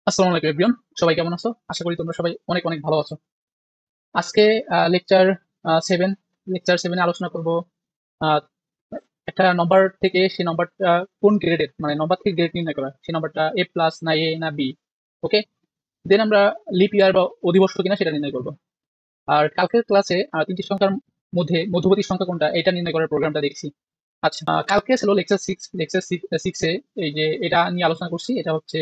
আসসালামু আলাইকুম এভরিওয়ান। সবাই কেমন আছো? আশা করি তোমরা সবাই অনেক অনেক ভালো আছো। আজকে লেকচার 7 লেকচার 7 এ আলোচনা করব আহ, একটা নম্বর থেকে সেই নম্বরটা কোন গ্রেডের, মানে নম্বর থেকে গ্রেড নির্ণয় করা, সেই নম্বরটা এ প্লাস না এ না বি। ওকে, দেন আমরা লিপ ইয়ার বা অধিবর্ষ কিনা সেটা নির্ণয় করব। আর কালকের ক্লাসে তিনটি সংখ্যার মধ্যে মধ্যবর্তী সংখ্যা কোনটা এটা নির্ণয় করার প্রোগ্রামটা দেখছি। আচ্ছা, কালকে ছিল লেকচার 6 এ এই যে এটা নিয়ে আলোচনা করছি। এটা হচ্ছে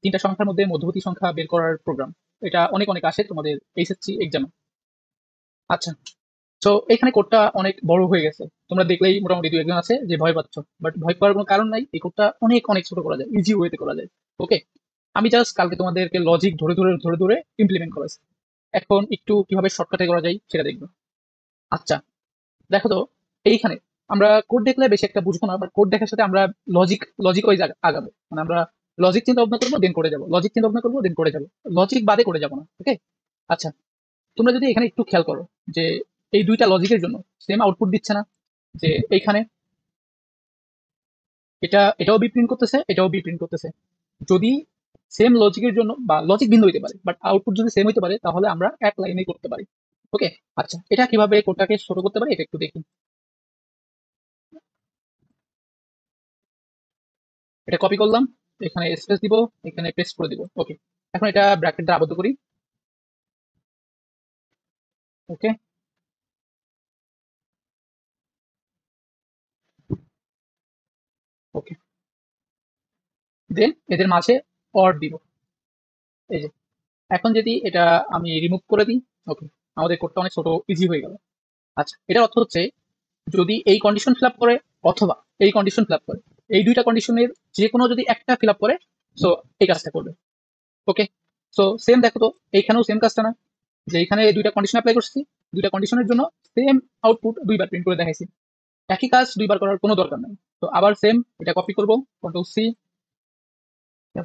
তিনটা সংখ্যার মধ্যে মধ্যবর্তী সংখ্যা বের করার প্রোগ্রাম। এটা অনেক অনেক আসে তোমাদের এইচএসসি এক্সামে। আচ্ছা, তো এখানে কোডটা অনেক বড় হয়ে গেছে, তোমরা দেখলেই মোটামুটি দু একজন আছে যে ভয় পাচ্ছ, বাট ভয় পাওয়ার কোনো কারণ নাই। এই কোডটা অনেক অনেক ছোট করা যায়, ইজি ওয়েতে করা যায়। ওকে, আমি জাস্ট কালকে তোমাদেরকে লজিক ধরে ধরে ধরে ধরে ইমপ্লিমেন্ট করেছি। এখন একটু কিভাবে শর্টকাটে করা যায় সেটা দেখবো। আচ্ছা, দেখো তো, এইখানে আমরা কোড দেখলে বেশি একটা বুঝবো না, বাট কোড দেখার সাথে আমরা লজিক ওয়াইজ আগাবো। মানে আমরা লজিক চিন্তা ভাবনা করবো, দেন করে যাবো, লজিক চিন্তা ভাবনা করবো, দেন করে যাবো, লজিক বাদে করে যাবো না। ওকে, আচ্ছা, তোমরা যদি এখানে একটু খেয়াল করো যে এই দুইটা লজিকের জন্য সেম আউটপুট দিচ্ছে না। যে এইখানে এটাও বি প্রিন্ট করতেছে, এটাও বি প্রিন্ট করতেছে। যদি সেম লজিকের জন্য বা লজিক ভিন্ন হইতে পারে, বাট আউটপুট যদি সেম হইতে পারে, তাহলে আমরা এক লাইনে করতে পারি। ওকে, আচ্ছা, এটা কিভাবে কোডটাকে ছোট করতে পারি এটা একটু দেখি। এটা কপি করলাম, এখানে স্পেস দিব, এখানে পেস্ট করে দিব। ওকে, এখন এটা ব্র্যাকেট দ্বারা আবদ্ধ করি। ওকে, ওকে, দেন এদের মাঝে অর দিব। এই যে, এখন যদি এটা আমি রিমুভ করে দিই, ওকে, আমাদের কোডটা অনেক ছোট, ইজি হয়ে গেল। আচ্ছা, এটার অর্থ হচ্ছে যদি এই কন্ডিশন ফিল আপ করে অথবা এই কন্ডিশন ফিল আপ করে, এই দুইটা কন্ডিশনের যে কোনো যদি একটা ফিল আপ করে, সো এই কাজটা করবে। ওকে, সো সেম দেখো তো, এইখানেও সেম কাজটা না, যে এখানে দুইটা কন্ডিশন অ্যাপ্লাই করছি, দুইটা কন্ডিশনের জন্য সেম আউটপুট দুইবার প্রিন্ট করে দেখাইছি। একই কাজ দুইবার করার কোনো দরকার নাই। তো আবার সেম, এটা কপি করব, কন্ট্রোল সি,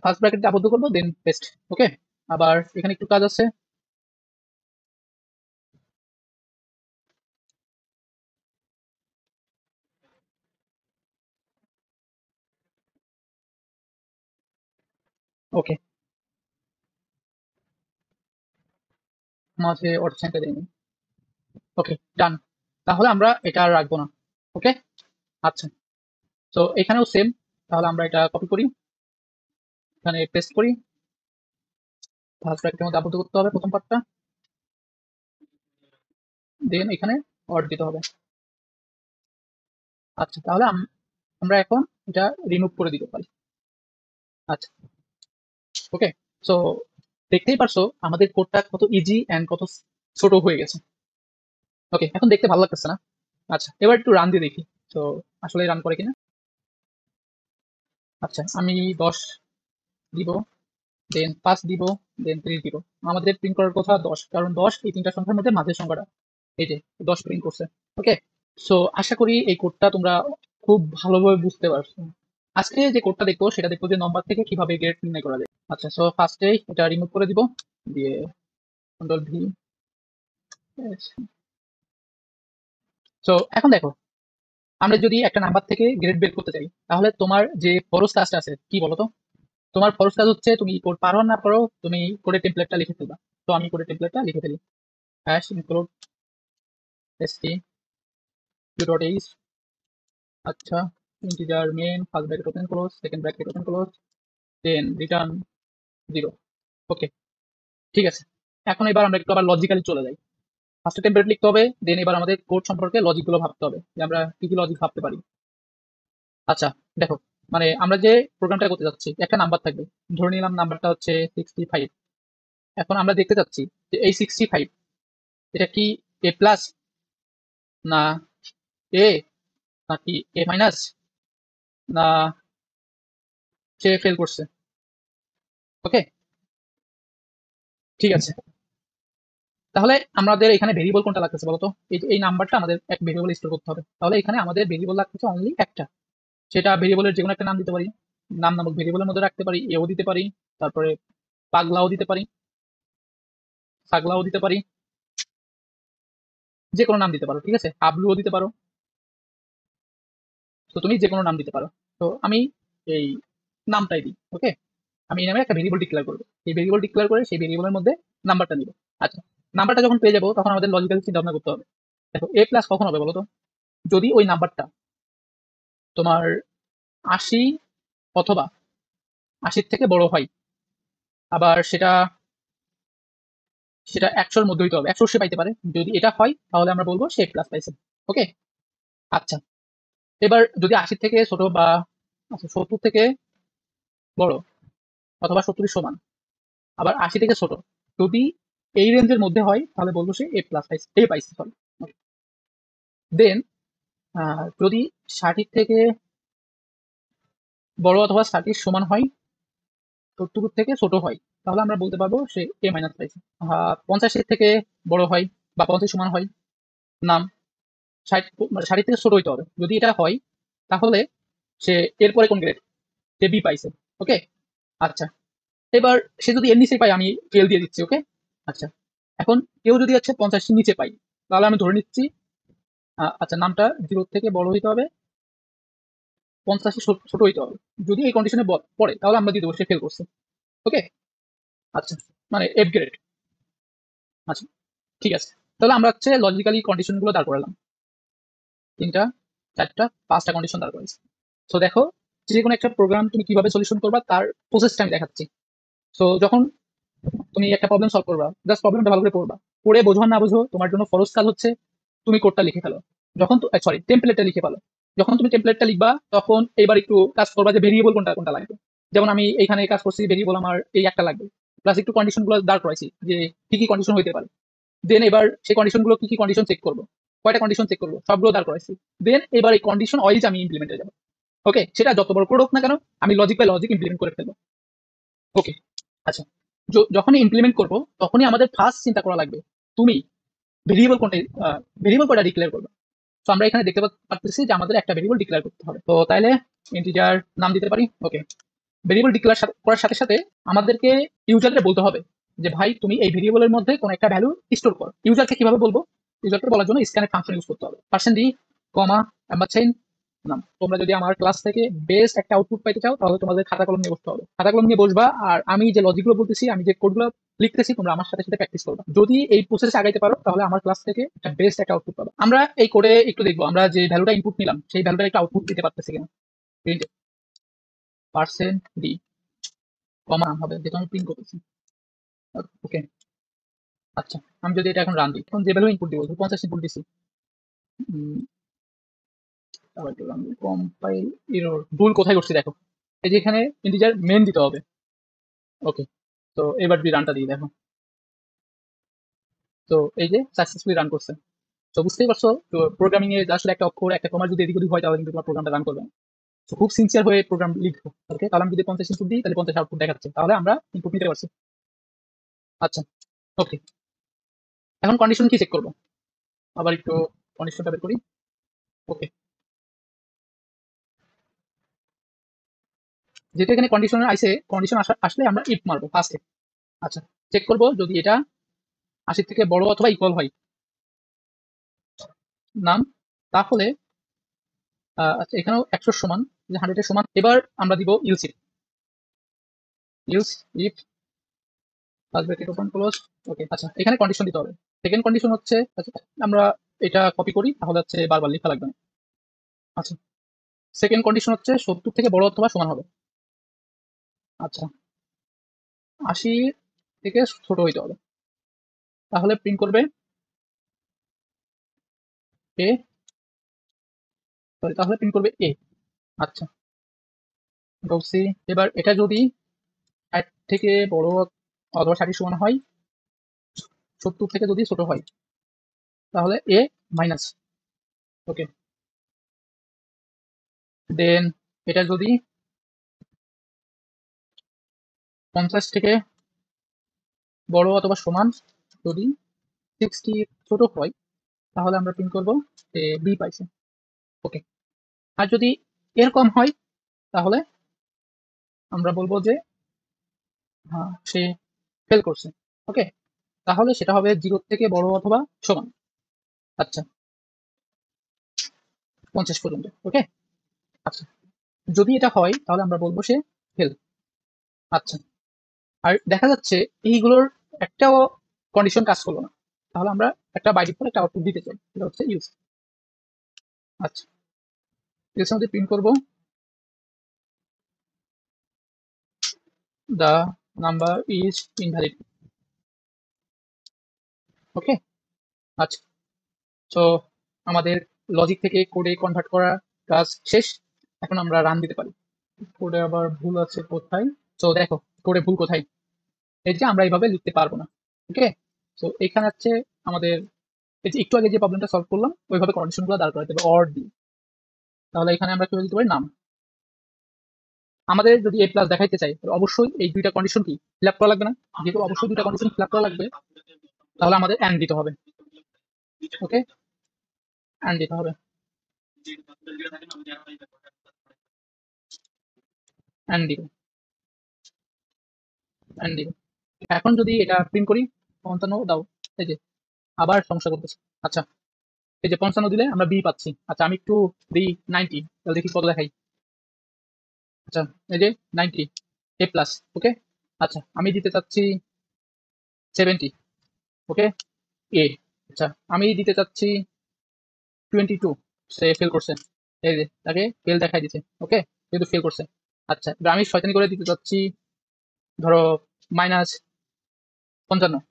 ফার্স্ট ব্র্যাকেটে আবদ্ধ করবো, দেন পেস্ট। ওকে, আবার এখানে একটু কাজ আছে। ওকে, মাঝে অর্ধ সংখ্যা দেয়নি। ওকে, ডান, তাহলে আমরা এটা আর রাখবো না। ওকে, আচ্ছা, তো এখানেও সেম, তাহলে আমরা এটা কপি করি, এখানে পেস্ট করি, ফার্স্ট ব্র্যাকেটের মধ্যে আবদ্ধ করতে হবে প্রথম পার্টটা, দেন এখানে অর দিতে হবে। আচ্ছা, তাহলে আমরা এখন এটা রিমুভ করে দিতে পারি। আচ্ছা, ওকে, সো দেখতেই পারছো আমাদের কোডটা কত ইজি এন্ড কত ছোট হয়ে গেছে। ওকে, এখন দেখতে ভালো লাগতেছে না? আচ্ছা, এবার একটু রান দিয়ে দেখি তো আসলে রান করে কিনা। আচ্ছা, আমি 10 দিব, দেন 5 দিব, দেন 30 দিব। আমাদের প্রিন্ট করার কথা 10, কারণ 10 এই তিনটা সংখ্যার মধ্যে মাঝের সংখ্যাটা। এই যে 10 প্রিন্ট করছে। ওকে, সো আশা করি এই কোডটা তোমরা খুব ভালোভাবে বুঝতে পারছো। আজকে যে কোডটা দেখবো সেটা দেখবো যে নম্বর থেকে কিভাবে গ্রেড নির্ণয় করা যায়। আচ্ছা, সো ফার্স্টে এটা রিমুভ করে দিব, দিয়ে কন্ট্রোল ভি। সো এখন দেখো, আমরা যদি একটা নাম্বার থেকে গ্রেড বের করতে চাই, তাহলে তোমার যে ফরজ কাজটা আছে কি বলো তো? তোমার ফরজ কাজ হচ্ছে, তুমি কোড পারো আর না পারো, তুমি কোডের টেমপ্লেটটা লিখে ফেলবা। তো আমি কোডের টেমপ্লেটটা লিখে ফেলি। Hash include st dot h. আচ্ছা, integer main, first bracket open close, second bracket open close, then return 0। Okay, ঠিক আছে। এখন এবার আমরা একটু আবার লজিক্যালি চলে যাই। ফার্স্টে টেমপ্লেট লিখতে হবে, দেন এবার আমাদের কোড সম্পর্কে লজিক গুলো ভাবতে হবে যে আমরা কি কি লজিক ভাবতে পারি। আচ্ছা, দেখো, মানে আমরা যে প্রোগ্রামটা করতে যাচ্ছি, একটা নাম্বার থাকবে, ধরে নিলাম নাম্বারটা হচ্ছে 65। এখন আমরা দেখতে চাচ্ছি যে এই 65 এটা কি এ প্লাস না এ, নাকি এ মাইনাস, না সে ফেল করছে। ওকে, ঠিক আছে। তাহলে আমাদের এখানে ভেরিয়েবল কোনটা লাগতেছে বলতো? এই যে এই নাম্বারটা আমাদের এক ভেরিয়েবল স্টোর করতে হবে, তাহলে এখানে আমাদের ভেরিয়েবল লাগতেছে অনলি একটা। সেটা ভেরিয়েবলের যে কোনো একটা নাম দিতে পারি, নাম নামক ভেরিয়েবলের মধ্যে রাখতে পারি, এও দিতে পারি, তারপরে পাগলাও দিতে পারি, ছাগলাও দিতে পারি, যে কোনো নাম দিতে পারো। ঠিক আছে, হাবলুও দিতে পারো। তো তুমি যে কোনো নাম দিতে পারো। তো আমি এই নামটাই দিই। ওকে, আমি এই নামে একটা ভেরিয়েবল ডিক্লেয়ার করবো। এই ভেরিয়েবল ডিক্লেয়ার করে সেই ভেরিয়েবলের মধ্যে নাম্বারটা নিব। আচ্ছা, নাম্বারটা যখন পেয়ে যাবো তখন আমাদের লজিক্যালি চিন্তা ভাবনা করতে হবে। দেখো এ প্লাস কখন হবে বলো তো? যদি ওই নাম্বারটা তোমার 80 অথবা 80 থেকে বড় হয়, আবার সেটা সেটা 100-র মধ্যে হইতে হবে, 100 সে পাইতে পারে। যদি এটা হয় তাহলে আমরা বলবো সে প্লাস পাইছে। ওকে। আচ্ছা, এবার যদি 80 থেকে ছোট বা 70 থেকে বড় অথবা 70 সমান, আবার 80 থেকে ছোট, যদি এই রেঞ্জের মধ্যে হয় তাহলে বলবো সে এ প্লাস পাইছে, এ পাইছে সরি। দেন যদি 60 থেকে বড় অথবা 60 সমান হয়, 70 থেকে ছোট হয়, তাহলে আমরা বলতে পারবো সে এ মাইনাস পাইছে। 50 থেকে বড় হয় বা 50 সমান হয়, নাম 60 থেকে ছোট হইতে হবে। যদি এটা হয় তাহলে সে এরপরে কোন গ্রেড, সে বি পাইছে। ওকে। আচ্ছা, এবার সে যদি এর নিচে পাই আমি ফেল দিয়ে দিচ্ছি। ওকে। আচ্ছা, এখন কেউ যদি 50 নিচে পাই তাহলে আমি ধরে নিচ্ছি আচ্ছা নামটা 0 থেকে বড় হইতে হবে, 50 ছোট হইতে হবে। যদি এই কন্ডিশনে পড়ে তাহলে আমরা দিয়ে দেবো সে ফেল করছে। ওকে। আচ্ছা, মানে এফ গ্রেড। আচ্ছা, ঠিক আছে। তাহলে আমরা লজিক্যালি কন্ডিশন গুলো দাঁড় করালাম, 3টা 4টা 5টা কন্ডিশন দাঁড় করেছি। তো দেখো, যে কোনো একটা প্রোগ্রাম তুমি কিভাবে সলিউশন করবা তার প্রসেসটা আমি দেখাচ্ছি। তো যখন তুমি একটা প্রবলেম সলভ করবা, জাস্ট প্রবলেমটা ভালো করে পড়বা, পড়ে বোঝো আর না বোঝো, তোমার জন্য ফরজ কাজ হচ্ছে তুমি কোডটা লিখে ফেলো। যখন সরি টেমপ্লেটটা লিখে ফেলো। যখন তুমি টেমপ্লেটটা লিখবা তখন এবার একটু কাজ করবা যে ভেরিয়েবল কোনটা কোনটা লাগবে। যেমন আমি এইখানে কাজ করছি, ভেরিয়েবল আমার এই একটা লাগবে, প্লাস একটু কন্ডিশন গুলো দাঁড় করাইছি যে কি কি কন্ডিশন হইতে পারে। দেন এবার সেই কন্ডিশন গুলো কি কি কন্ডিশন চেক করবো, কয়টা কন্ডিশন চেক করবো, সবগুলো দাঁড় করাইছি। দেন এবার এই কন্ডিশন ওয়াইজ আমি ইমপ্লিমেন্টে যাবো। ওকে, সেটা যত বড় কোড হোক না কেন, আমি লজিক বাই লজিক ইমপ্লিমেন্ট করে ফেলবো। ওকে। আচ্ছা, যখনই ইমপ্লিমেন্ট করবো তখনই আমাদের ফার্স্ট চিন্তা করা লাগবে তুমি ভেরিয়েবল কোনটা, ভেরিয়েবল কোনটা ডিক্লেয়ার করবে। তো আমরা এখানে দেখতে পাচ্ছি যে আমাদের একটা ভেরিয়েবল ডিক্লেয়ার করতে হবে। তো তাইলে ইন্টিজার নাম দিতে পারি। ওকে। ভেরিয়েবল ডিক্লেয়ার করার সাথে সাথে আমাদেরকে ইউজারকে বলতে হবে যে ভাই তুমি এই ভেরিয়েবলের মধ্যে কোন একটা ভ্যালু স্টোর করো। ইউজারকে কিভাবে বলবো? ইউজারকে বলার জন্য স্ক্যানের ফাংশন ইউজ করতে হবে। %d, এম্বারসাইন, নাম। তোমরা যদি আমার ক্লাস থেকে বেস্ট একটা আউটপুট পাইতে চাও তাহলে তোমাদের খাতা কলম নিয়ে বসতে হবে। খাতা কলম নিয়ে বসবা আর আমি যে লজিকগুলো বলতেছি, আমি যে কোডগুলো লিখতেছি, তোমরা আমার সাথে সাথে প্র্যাকটিস করবা। যদি এই প্রসেসে আগাইতে পারো তাহলে আমার ক্লাস থেকে একটা বেস্ট একটা আউটপুট পাবে। আমরা এই কোডে একটু দেখবো আমরা যে ভ্যালুটা ইনপুট নিলাম সেই ভ্যালুটা একটা আউটপুট দিতে পারতেছি কিনা। প্রিন্ট %d, নাম হবে যেটা আমি প্রিন্ট করতেছি। ওকে। আচ্ছা, আমি যদি এটা এখন রান দিই, এখন যে ভ্যালু ইনপুট দিব 50 ইনপুট দিছি, কম্পাইল এরর, ভুল কোথায় করছি দেখো, এই যে এখানে ইন্টিজার মেন দিতে হবে। ওকে। তো এবার যদি রানটা দিই দেখো, তো এই যে সাকসেসফুলি রান করছে। তো বুঝতেই পারছো, তো প্রোগ্রামিং এ আসলে একটা অক্ষর একটা কমার যদি এদিক ওদিক হয় তাহলে কিন্তু তোমার প্রোগ্রামটা রান করবে না। তো খুব সিনসিয়ার হয়ে প্রোগ্রাম লিখবো। ওকে, তাহলে আমি যদি 50 ইনপুট দিই তাহলে 50 আউটপুট দেখাচ্ছে, তাহলে আমরা ইনপুট নিতে পারছি। আচ্ছা, ওকে। এখন কন্ডিশন কি চেক করবো, আবার একটু কন্ডিশনটা বের করি। ওকে, যেহেতু এখানে কন্ডিশনের আইসে, কন্ডিশন আসলে আমরা ইফ মারবো ফার্স্টে। আচ্ছা, চেক করবো যদি এটা 80 থেকে বড় অথবা ইকুয়াল হয়, নাম, তাহলে আচ্ছা এখানেও 100 সমান, যে 100 এর সমান। এবার আমরা দিব use if, use if first bracket open close. Okay. আচ্ছা, এখানে কন্ডিশন দিতে হবে। সেকেন্ড কন্ডিশন হচ্ছে, আচ্ছা আমরা এটা কপি করি তাহলে বারবার লেখা লাগবে না। আচ্ছা, সেকেন্ড কন্ডিশন হচ্ছে 70 থেকে বড় অথবা সমান হবে। আচ্ছা, 80 থেকে ছোট হইতে হবে, তাহলে প্রিন্ট করবে এ, সরি তাহলে প্রিন্ট করবে এ। আচ্ছা, বলছি এবার এটা যদি 1 থেকে বড় অথবা 60 সমান হয়, 70 থেকে যদি ছোট হয় তাহলে এ মাইনাস। ওকে। দেন এটা যদি 50 থেকে বড় অথবা সমান, যদি 60 ছোট হয় তাহলে আমরা প্রিন্ট করবো যে বি পাইছে। ওকে। আর যদি এর কম হয় তাহলে আমরা বলবো যে হ্যাঁ সে ফেল করছে। ওকে, তাহলে সেটা হবে 0 থেকে বড় অথবা সমান। আচ্ছা, 50 পর্যন্ত। ওকে। আচ্ছা, যদি এটা হয় তাহলে আমরা বলবো সে ফেল। আচ্ছা, আর দেখা যাচ্ছে এইগুলোর একটাও কন্ডিশন কাজ করলো না, তাহলে আমরা একটা বাই ডিফল্ট একটা আউটপুট দিতে চাই, এটা হচ্ছে ইউজ। আচ্ছা, এর মধ্যে প্রিন্ট করব দ্য নাম্বার ইজ ইনভ্যালিড। ওকে, আচ্ছা, তো আমাদের লজিক থেকে কোডে কনভার্ট করা কাজ শেষ। এখন আমরা রান দিতে পারি। কোডে আবার ভুল আছে কোথায়? তো দেখো কোডে ভুল কোথায়, এই যে আমরা এইভাবে লিখতে পারবো না। ওকে, তো এখানে হচ্ছে আমাদের এই যে একটু আগে যে প্রবলেমটা সলভ করলাম ওইভাবে কন্ডিশন গুলো দাঁড় করাতে হবে অর দিয়ে। তাহলে এখানে আমরা কি দিতে পারি, নাম। আমাদের যদি এ প্লাস দেখাইতে চাই তাহলে অবশ্যই এই দুইটা কন্ডিশন কি ফিল আপ করা লাগবে না? যেহেতু অবশ্যই দুইটা কন্ডিশন ফিল আপ করা লাগবে, তাহলে আমাদের অ্যান্ড দিতে হবে। ওকে, অ্যান্ড দিতে হবে, অ্যান্ড দিব, অ্যান্ড দিব। এখন যদি এটা প্রিন্ট করি 55 দাও, এই যে আবার সমস্যা করতেছে। আচ্ছা, এই যে 55 দিলে আমরা বি পাচ্ছি। আচ্ছা, আমি একটু দিই 90, তাহলে দেখি কত দেখাই। আচ্ছা, এই যে 90 এ প্লাস। ওকে, আচ্ছা আমি দিতে চাচ্ছি 70। ওকে, এ। আচ্ছা, আমি দিতে চাচ্ছি 22, সে ফেল করছে। এই যে তাকে ফেল দেখাই দিচ্ছে। ওকে, কিন্তু ফেল করছে। আচ্ছা, এবার আমি শয়তানি করে দিতে চাচ্ছি ধরো -55,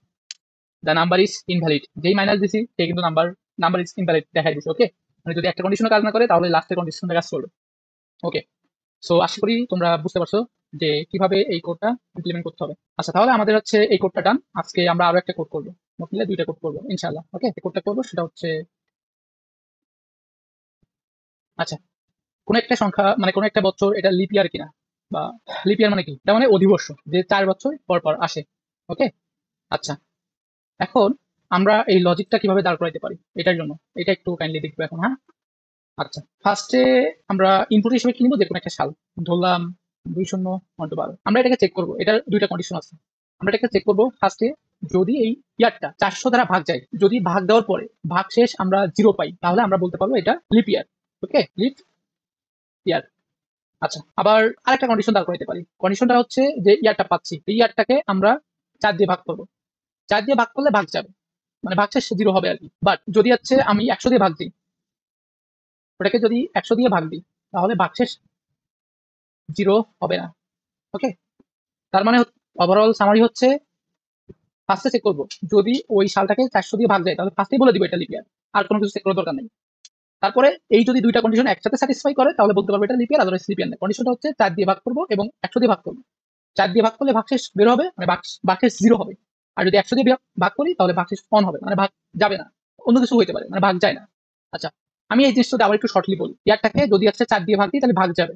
দ্য নাম্বার ইজ ইনভ্যালিড। যেই মাইনাস দিছি সে কিন্তু নাম্বার নাম্বার ইজ ইনভ্যালিড দেখাই দিচ্ছে। ওকে, মানে যদি একটা কন্ডিশনে কাজ না করে তাহলে লাস্টের কন্ডিশনটা কাজ করবে। ওকে, সো আশা করি তোমরা বুঝতে পারছো যে কিভাবে এই কোডটা ইমপ্লিমেন্ট করতে হবে। আচ্ছা, তাহলে আমাদের হচ্ছে এই কোডটা ডান। আজকে আমরা আরো একটা কোড করবো, মোট মিলে দুইটা কোড করবো ইনশাআল্লাহ। ওকে, কোডটা করবো সেটা হচ্ছে, আচ্ছা, কোন একটা সংখ্যা মানে কোন একটা বছর এটা লিপ ইয়ার কিনা, বা লিপ ইয়ার মানে কি, এটা মানে অধিবর্ষ, যে 4 বছর পর পর আসে। ওকে, আচ্ছা, এখন আমরা এই লজিকটা কিভাবে দাঁড় করাইতে পারি এটার জন্য এটা একটু কাইন্ডলি দেখবো এখন। হ্যাঁ, আচ্ছা, ফার্স্টে আমরা ইনপুট হিসেবে কি নিব, যে কোনো একটা সাল ধরলাম 2012। আমরা এটাকে চেক করবো, এটার দুইটা কন্ডিশন আছে। আমরা এটাকে চেক করবো ফার্স্টে, যদি এই ইয়ারটা 400 দ্বারা ভাগ যায়, যদি ভাগ দেওয়ার পরে ভাগ শেষ আমরা 0 পাই, তাহলে আমরা বলতে পারবো এটা লিপ ইয়ার। ওকে, লিপ ইয়ার। আচ্ছা, আবার আরেকটা কন্ডিশন দাঁড় করাইতে পারি। কন্ডিশনটা হচ্ছে যে ইয়ারটা পাচ্ছি, এই ইয়ারটাকে আমরা 4 দিয়ে ভাগ করবো। 4 দিয়ে ভাগ করলে ভাগ যাবে, মানে ভাগ শেষ 0 হবে আর কি। বাট যদি হচ্ছে আমি 100 দিয়ে ভাগ দিই, ওটাকে যদি 100 দিয়ে ভাগ দিই, তাহলে ভাগ শেষ 0 হবে না। ওকে, তার মানে ওভারঅল সামারি হচ্ছে, ফার্স্টে চেক করবো যদি ওই সালটাকে 400 দিয়ে ভাগ যায়, তাহলে ফার্স্টেই বলে দিব এটা লিপ ইয়ার, আর কোনো কিছু চেক করার দরকার নেই। তারপরে এই যদি দুইটা কন্ডিশন একসাথে স্যাটিসফাই করে তাহলে বলতে পারবো এটা লিপ ইয়ার, আদারওয়াইজ লিপ ইয়ার না। কন্ডিশনটা হচ্ছে 4 দিয়ে ভাগ করবো এবং 100 দিয়ে ভাগ করবো। 4 দিয়ে ভাগ করলে ভাগশেষ বের হবে, মানে ভাগশেষ 0 হবে। আর যদি 100 দিয়ে ভাগ করি তাহলে ভাগশেষ 1 হবে, মানে ভাগ যাবে না, অন্য কিছু হইতে পারে, মানে ভাগ যায় না। আচ্ছা, আমি এই জিনিসটা আবার একটু শর্টলি বলি। ইয়ারটাকে যদি হচ্ছে 4 দিয়ে ভাগ দিই তাহলে ভাগ যাবে,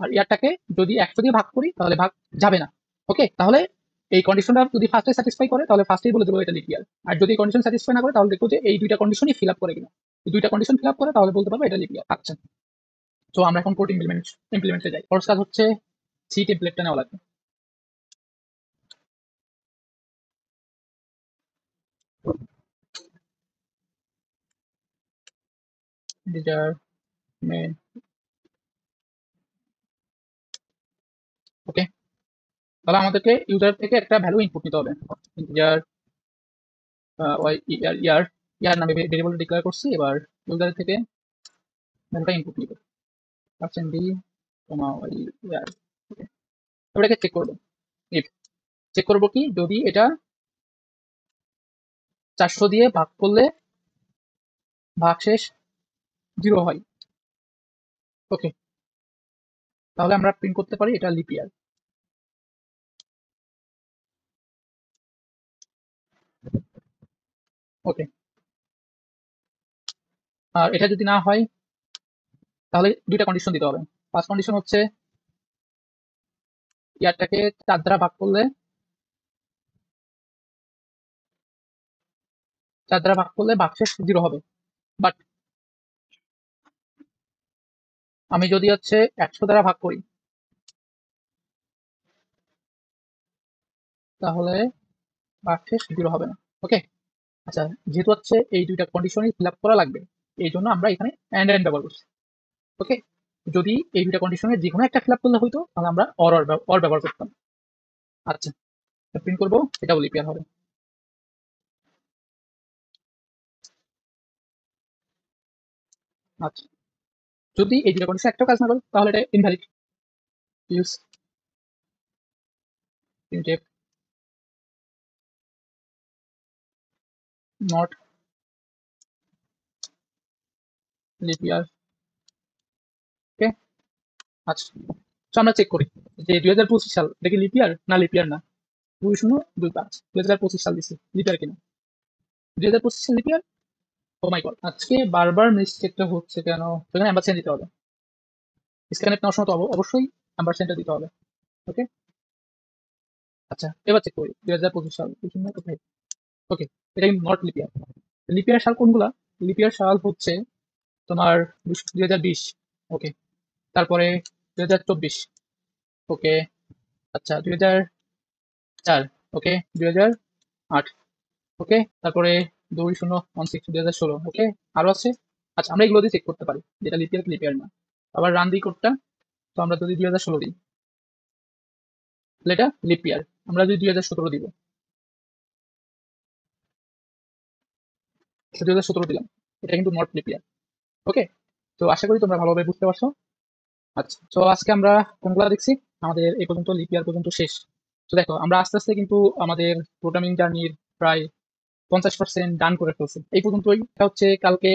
আর ইয়ারটাকে যদি 100 দিয়ে ভাগ করি তাহলে ভাগ যাবে না। ওকে, তাহলে এই কন্ডিশনটা যদি ফার্স্টে স্যাটিসফাই করে তাহলে ফার্স্টেই বলে দেবো এটা লিপ ইয়ার, আর যদি কন্ডিশন স্যাটিসফাই না করে তাহলে দেখবো যে এই দুইটা কন্ডিশনই ফিল আপ করে কিনা। এই দুইটা কন্ডিশন ফিল আপ করে তাহলে বলতে পারবো এটা লিপ ইয়ার। আচ্ছা, তো আমরা এখন কোড ইমপ্লিমেন্টে যাই। ফার্স্ট কাজ হচ্ছে সি টেমপ্লেটটা নেওয়া লাগবে। Desire main. ওকে, তাহলে আমাদেরকে ইউজার থেকে একটা ভ্যালু ইনপুট নিতে হবে। ইন্টিজার ইয়ার ইয়ার ইয়ার নামে ভেরিয়েবল ডিক্লেয়ার করছি। এবার ইউজার থেকে ভ্যালুটা ইনপুট নিব, পার্সেন্ট ডি কমা ওয়াই ইয়ার। এটাকে চেক করবো, ইফ চেক করবো কি যদি এটা 400 দিয়ে ভাগ করলে ভাগশেষ 0 হয়। ওকে, তাহলে আমরা প্রিন্ট করতে পারি এটা লিপ ইয়ার। ওকে, আর এটা যদি না হয় তাহলে দুইটা কন্ডিশন দিতে হবে। ফার্স্ট কন্ডিশন হচ্ছে ইয়ারটাকে 4 দ্বারা ভাগ করলে 4 দ্বারা ভাগ করলে ভাগশেষ 0 হবে। বাট আমি যদি হচ্ছে 100 দ্বারা ভাগ করি তাহলে ভাগশেষ 0 হবে না। ওকে, আচ্ছা, যেহেতু হচ্ছে এই দুইটা কন্ডিশনই ফিল আপ করা লাগবে, এই জন্য আমরা এখানে অ্যান্ড ব্যবহার করছি। ওকে, যদি এই দুইটা কন্ডিশনের যে কোনো একটা ফিল আপ করলে হইতো তাহলে আমরা অর ব্যবহার করতাম। আচ্ছা, প্রিন্ট করবো, এটাও লিপ ইয়ার হবে। আচ্ছা, যদি এই দুটো কন্ডিশন একটাও কাজ না করে তাহলে এটা invalid. Use printf not leap year. Okay, আচ্ছা, তো আমরা চেক করি যে 2025 সাল এটা কি লিপ ইয়ার না লিপ ইয়ার না। 2025 2025 সাল দিচ্ছে, লিপ ইয়ার কিনা। 2025 সাল লিপ ইয়ার। ও মাই গড, আজকে বারবার মিস্টেকটা হচ্ছে কেন? সেখানে অ্যাম্বারসেন্ট দিতে হবে। স্ক্যানেট নেওয়ার সময় তো অবশ্যই অ্যাম্বারসেন্টটা দিতে হবে। ওকে, আচ্ছা, এবার চেক করি 2025 সাল কোথায়। ওকে, এটা কিন্তু নট লিপ ইয়ার। লিপ ইয়ার সাল কোনগুলা? লিপ ইয়ার সাল হচ্ছে তোমার 2020। ওকে, তারপরে 2024। ওকে, আচ্ছা 2004। ওকে, 2008। ওকে, তারপরে 2016 2016। ওকে, আরো আছে। আচ্ছা, আমরা এগুলো দিয়ে চেক করতে পারি যেটা লিপিয়ার কি লিপিয়ার না। আবার রান দিই কোডটা। তো আমরা যদি 2016 দিই তাহলে এটা লিপিয়ার। আমরা যদি 2017 দিব, 2017 দিলাম, এটা কিন্তু নট লিপিয়ার। ওকে, তো আশা করি তোমরা ভালোভাবে বুঝতে পারছো। আচ্ছা, তো আজকে আমরা কোনগুলো দেখছি? আমাদের এই পর্যন্ত লিপিয়ার পর্যন্ত শেষ। তো দেখো, আমরা আস্তে আস্তে কিন্তু আমাদের প্রোগ্রামিং জার্নির প্রায় 50% ডান করে ফেলছি এই পর্যন্তই। এটা হচ্ছে কালকে